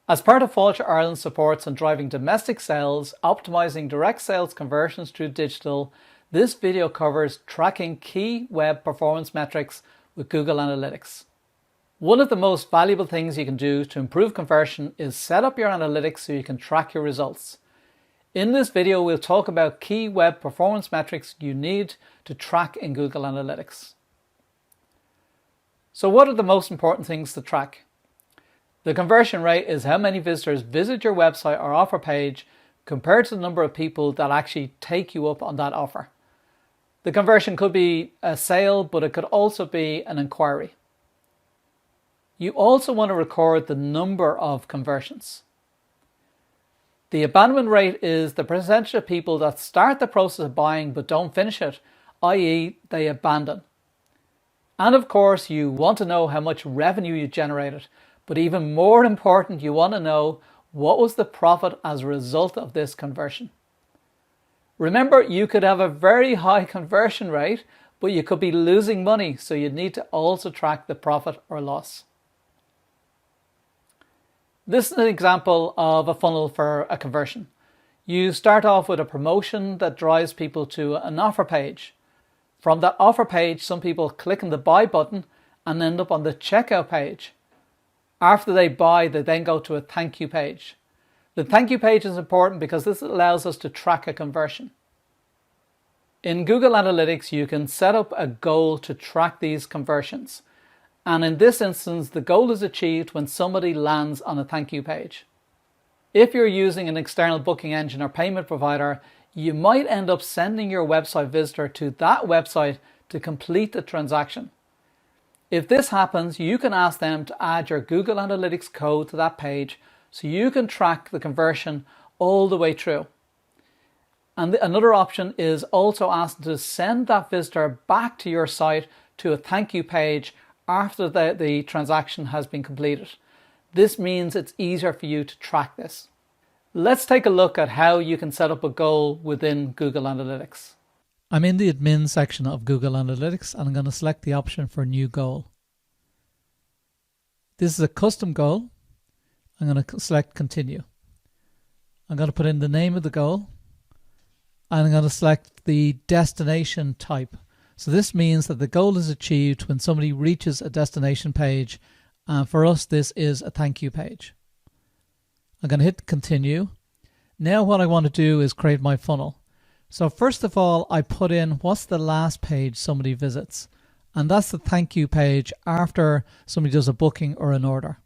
As part of Fáilte Ireland's supports on driving domestic sales, optimizing direct sales conversions through digital, this video covers tracking key web performance metrics with Google Analytics. One of the most valuable things you can do to improve conversion is set up your analytics so you can track your results. In this video, we'll talk about key web performance metrics you need to track in Google Analytics. So what are the most important things to track? The conversion rate is how many visitors visit your website or offer page compared to the number of people that actually take you up on that offer. The conversion could be a sale, but it could also be an inquiry. You also want to record the number of conversions. The abandonment rate is the percentage of people that start the process of buying but don't finish it, i.e. they abandon. And of course, you want to know how much revenue you generated, but even more important, you want to know what was the profit as a result of this conversion. Remember, you could have a very high conversion rate, but you could be losing money, so you need to also track the profit or loss. This is an example of a funnel for a conversion. You start off with a promotion that drives people to an offer page. From that offer page, some people click on the buy button and end up on the checkout page. After they buy, they then go to a thank you page. The thank you page is important because this allows us to track a conversion. In Google Analytics, you can set up a goal to track these conversions. And in this instance, the goal is achieved when somebody lands on a thank you page. If you're using an external booking engine or payment provider, you might end up sending your website visitor to that website to complete the transaction. If this happens, you can ask them to add your Google Analytics code to that page so you can track the conversion all the way through. And another option is also ask them to send that visitor back to your site to a thank you page after the transaction has been completed. This means it's easier for you to track this. Let's take a look at how you can set up a goal within Google Analytics. I'm in the admin section of Google Analytics and I'm going to select the option for new goal. This is a custom goal. I'm going to select continue. I'm going to put in the name of the goal and I'm going to select the destination type. So this means that the goal is achieved when somebody reaches a destination page, and for us this is a thank you page. I'm going to hit continue. Now what I want to do is create my funnel. So first of all, I put in what's the last page somebody visits, and that's the thank you page after somebody does a booking or an order.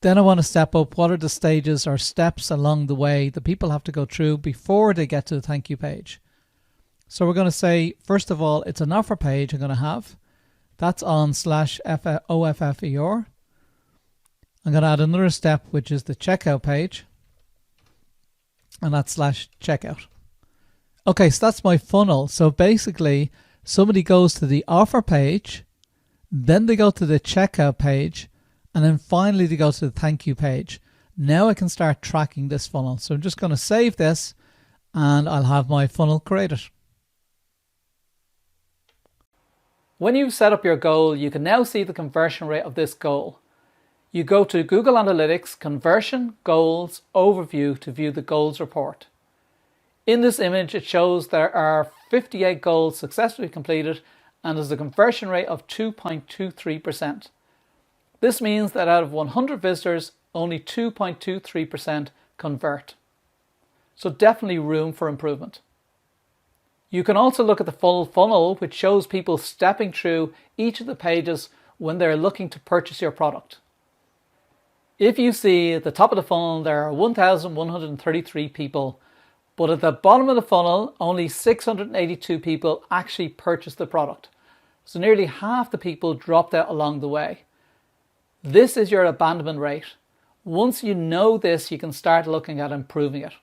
Then I want to step up what are the stages or steps along the way that people have to go through before they get to the thank you page. So we're going to say, first of all, it's an offer page I'm going to have. That's on /OFFER. I'm going to add another step, which is the checkout page. And that's /checkout. Okay, so that's my funnel. So basically, somebody goes to the offer page, then they go to the checkout page, and then finally they go to the thank you page. Now I can start tracking this funnel. So I'm just going to save this, and I'll have my funnel created. When you've set up your goal, you can now see the conversion rate of this goal. You go to Google Analytics, Conversion, Goals, Overview to view the goals report. In this image, it shows there are 58 goals successfully completed and there's a conversion rate of 2.23%. This means that out of 100 visitors, only 2.23% convert. So definitely room for improvement. You can also look at the full funnel, which shows people stepping through each of the pages when they're looking to purchase your product. If you see at the top of the funnel, there are 1,133 people, but at the bottom of the funnel, only 682 people actually purchased the product. So nearly half the people dropped out along the way. This is your abandonment rate. Once you know this, you can start looking at improving it.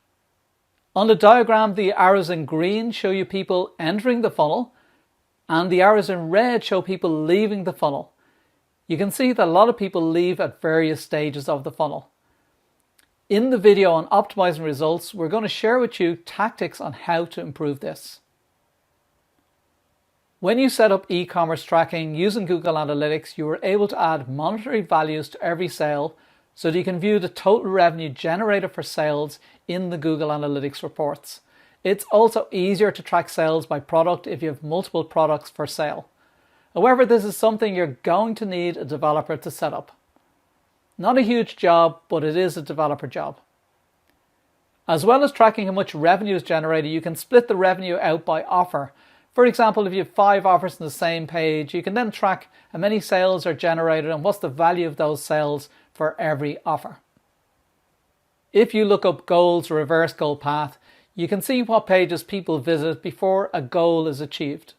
On the diagram, the arrows in green show you people entering the funnel, and the arrows in red show people leaving the funnel. You can see that a lot of people leave at various stages of the funnel. In the video on optimizing results, we're going to share with you tactics on how to improve this. When you set up e-commerce tracking using Google Analytics, you were able to add monetary values to every sale so that you can view the total revenue generated for sales in the Google Analytics reports. It's also easier to track sales by product if you have multiple products for sale. However, this is something you're going to need a developer to set up. Not a huge job, but it is a developer job. As well as tracking how much revenue is generated, you can split the revenue out by offer. For example, if you have 5 offers on the same page, you can then track how many sales are generated and what's the value of those sales for every offer. If you look up goals or reverse goal path, you can see what pages people visit before a goal is achieved.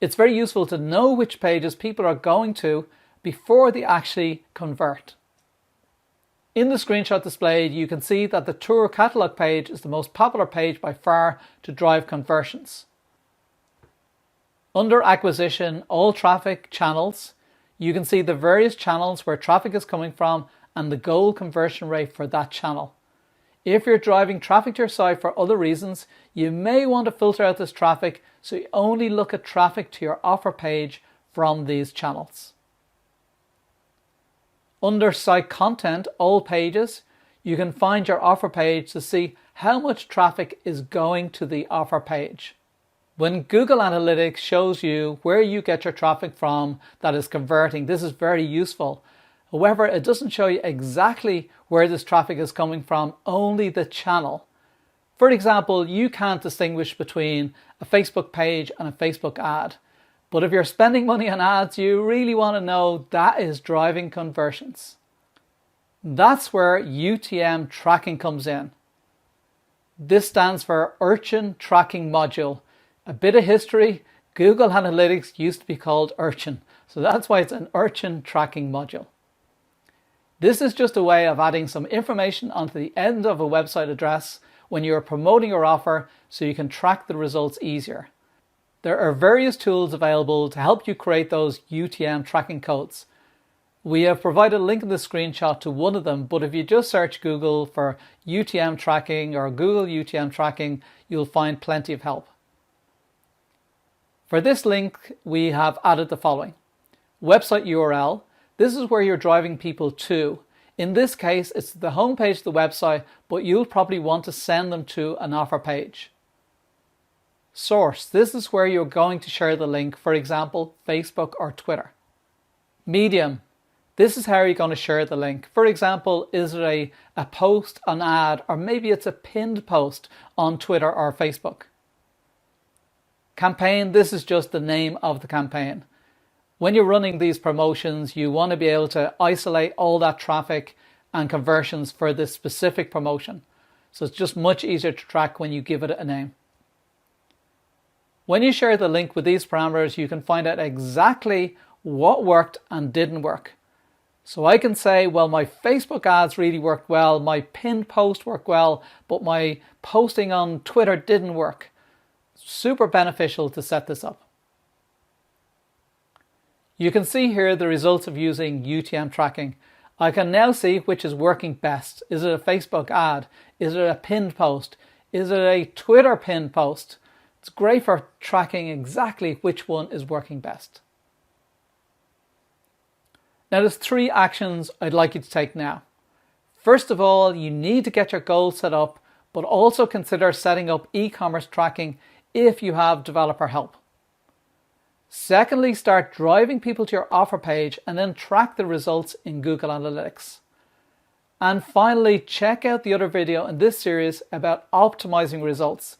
It's very useful to know which pages people are going to before they actually convert. In the screenshot displayed, you can see that the tour catalog page is the most popular page by far to drive conversions. Under acquisition, all traffic channels, you can see the various channels where traffic is coming from and the goal conversion rate for that channel. If you're driving traffic to your site for other reasons, you may want to filter out this traffic so you only look at traffic to your offer page from these channels. Under site content, all pages, you can find your offer page to see how much traffic is going to the offer page. When Google Analytics shows you where you get your traffic from that is converting, this is very useful. However, it doesn't show you exactly where this traffic is coming from, only the channel. For example, you can't distinguish between a Facebook page and a Facebook ad. But if you're spending money on ads, you really want to know that is driving conversions. That's where UTM tracking comes in. This stands for Urchin Tracking Module. A bit of history, Google Analytics used to be called Urchin, so that's why it's an Urchin Tracking Module. This is just a way of adding some information onto the end of a website address when you're promoting your offer so you can track the results easier. There are various tools available to help you create those UTM tracking codes. We have provided a link in the screenshot to one of them, but if you just search Google for UTM tracking or Google UTM tracking, you'll find plenty of help. For this link, we have added the following. Website URL. This is where you're driving people to. In this case, it's the home page of the website, but you'll probably want to send them to an offer page. Source. This is where you're going to share the link, for example, Facebook or Twitter. Medium. This is how you're going to share the link. For example, is it a post, an ad, or maybe it's a pinned post on Twitter or Facebook. Campaign. This is just the name of the campaign. When you're running these promotions, you want to be able to isolate all that traffic and conversions for this specific promotion. So it's just much easier to track when you give it a name. When you share the link with these parameters, you can find out exactly what worked and didn't work. So I can say, well, my Facebook ads really worked well, my pinned post worked well, but my posting on Twitter didn't work. Super beneficial to set this up. You can see here the results of using UTM tracking. I can now see which is working best. Is it a Facebook ad? Is it a pinned post? Is it a Twitter pinned post? It's great for tracking exactly which one is working best. Now there's 3 actions I'd like you to take now. First of all, you need to get your goals set up, but also consider setting up e-commerce tracking if you have developer help. Secondly, start driving people to your offer page and then track the results in Google Analytics. And finally, check out the other video in this series about optimizing results.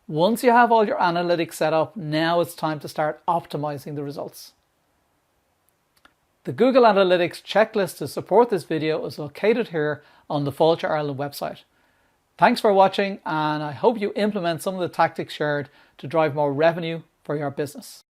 Once you have all your analytics set up, now it's time to start optimizing the results. The Google Analytics checklist to support this video is located here on the Fáilte Ireland website. Thanks for watching, and I hope you implement some of the tactics shared to drive more revenue for your business.